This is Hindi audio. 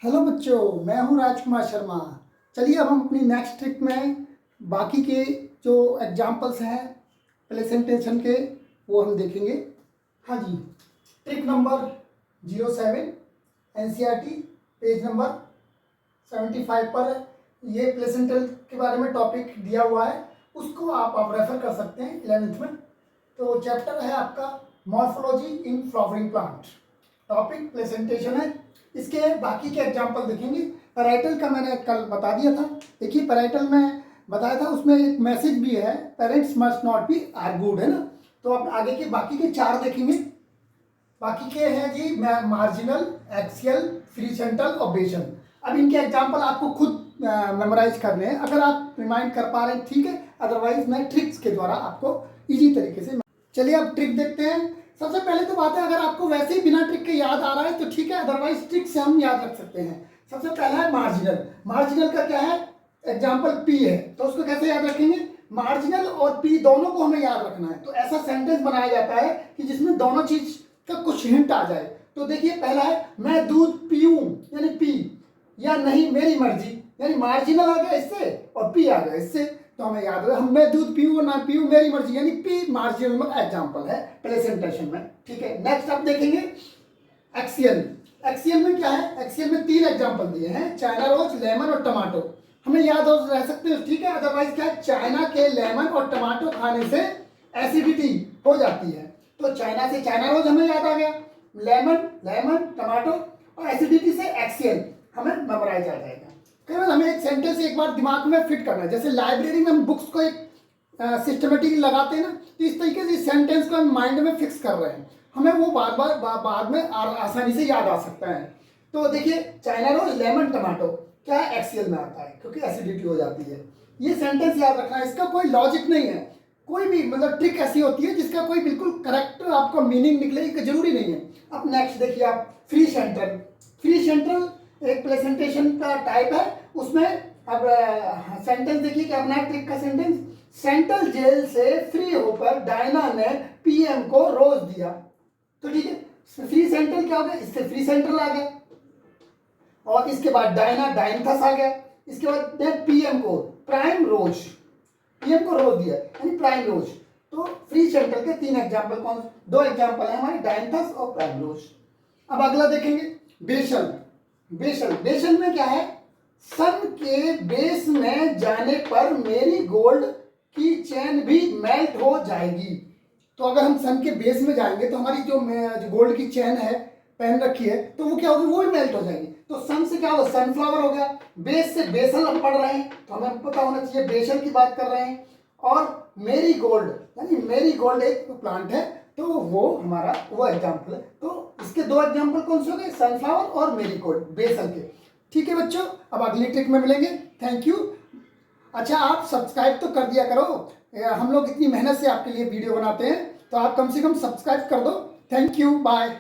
हेलो बच्चों, मैं हूं राजकुमार शर्मा। चलिए अब हम अपनी नेक्स्ट ट्रिक में बाकी के जो एग्जाम्पल्स हैं प्रेजेंटेशन के वो हम देखेंगे। हाँ जी, trick number 07 NCERT page number 75 पर ये प्लेसेंटल के बारे में टॉपिक दिया हुआ है, उसको आप रेफर कर सकते हैं 11th में। तो चैप्टर है आपका morphology in flowering plant, topic presentation है। इसके बाकी के एग्जाम्पल देखेंगे। पैराइटल का मैंने कल बता दिया था। देखिए पैराइटल में बताया था, उसमें एक मैसेज भी है, पेरेंट्स मस्ट नॉट बी आर्गूड, है ना। तो अब आगे के बाकी के 4 देखेंगे। बाकी के हैं जी मार्जिनल, एक्सियल, फ्री सेंट्रल और बेसल। अब इनके एग्जाम्पल आपको खुद मेमोराइज करने हैं। अगर आप रिमाइंड कर पा रहे हैं ठीक है, अदरवाइज मैं ट्रिक्स के द्वारा आपको इजी तरीके से। चलिए अब ट्रिक देखते हैं। सबसे पहले तो बात है, अगर आपको वैसे ही बिना ट्रिक के याद आ रहा है तो ठीक है, अदरवाइज ट्रिक से हम याद रख सकते हैं। सबसे पहला है मार्जिनल। मार्जिनल का क्या है, एग्जाम्पल पी है, तो उसको कैसे याद रखेंगे। मार्जिनल और पी दोनों को हमें याद रखना है। तो ऐसा सेंटेंस बनाया जाता है कि जिसमें दोनों चीज का कुछ हिंट आ जाए। तो देखिए पहला है मैं दूध पीऊं यानी पी, या नहीं मेरी मर्जी यानी मार्जिनल आ गया इससे, और पी आ गया इससे। तो हमें याद है, हम मैं दूध पीऊं ना पीऊं मेरी मर्जी यानी पी मार्जिनल में एग्जाम्पल है प्रेजेंटेशन में। ठीक है, नेक्स्ट आप देखेंगे एक्सियल। एक्सियल में क्या है, एक्सियल में 3 एग्जाम्पल दिए हैं, चाइना रोज, लेमन और टमाटो। हमें याद हो रह सकते हैं ठीक है, अदरवाइज क्या है, चाइना के लेमन और टमाटो खाने से एसिडिटी हो जाती है। तो चाइना से चाइना रोज हमें याद आ गया, लेमन लेमन टमाटो, और एसिडिटी से एक्सियल हमें मेमोराइज आ जाएगा। केवल हमें एक सेंटेंस एक बार दिमाग में फिट करना है। जैसे लाइब्रेरी में हम बुक्स को एक सिस्टमेटिकली लगाते हैं ना, तो इस तरीके से इस सेंटेंस को हम माइंड में फिक्स कर रहे हैं, हमें वो बार बार बाद में आसानी से याद आ सकता है। तो देखिए चाइना रोज लेमन टमाटो क्या है, एक्सियल में आता है क्योंकि एसिडिटी हो जाती है। ये सेंटेंस याद रखना है, इसका कोई लॉजिक नहीं है। कोई भी मतलब ट्रिक ऐसी होती है जिसका कोई बिल्कुल करेक्ट आपको मीनिंग निकले, जरूरी नहीं है। अब नेक्स्ट देखिए आप फ्री सेंट्रल। फ्री सेंट्रल एक प्रेजेंटेशन का टाइप है, उसमें अब सेंटेंस देखिए क्या अपना ट्रिक का सेंटेंस। सेंट्रल जेल से फ्री होकर डायना ने पीएम को रोज दिया। तो ठीक है, फ्री सेंट्रल क्या हो गया, इससे फ्री सेंट्रल आ गया, और इसके बाद डायना डायनथस आ गया। इसके बाद पीएम को प्राइम रोज, पीएम को रोज दिया यानी प्राइम रोज। तो फ्री सेंट्रल के 3 एग्जाम्पल, कौन 2 एग्जाम्पल है हमारे, डायनथस और प्राइम रोज। अब अगला देखेंगे बेसल। बेसल, बेसल में क्या है, सन के बेस में जाने पर मेरी गोल्ड की चेन भी मेल्ट हो जाएगी। तो अगर हम सन के बेस में जाएंगे तो हमारी जो गोल्ड की चेन है पहन रखी है, तो वो क्या होगी, वो भी मेल्ट हो जाएगी। तो सन से क्या होगा, सनफ्लावर हो गया। बेस से बेसल हम पढ़ रहे हैं तो हमें पता होना चाहिए बेसल की बात कर रहे हैं। और मेरी गोल्ड यानी मेरी गोल्ड एक प्लांट है, तो वो हमारा वो एग्जाम्पल है। तो इसके 2 एग्जाम्पल कौन से हो गए, सनफ्लावर और मेरी गोल्ड बेसल के। ठीक है बच्चों, अब अगली ट्रिक में मिलेंगे। Thank you. अच्छा आप सब्सक्राइब तो कर दिया करो, हम लोग इतनी मेहनत से आपके लिए वीडियो बनाते हैं, तो आप कम से कम सब्सक्राइब कर दो। Thank you, bye.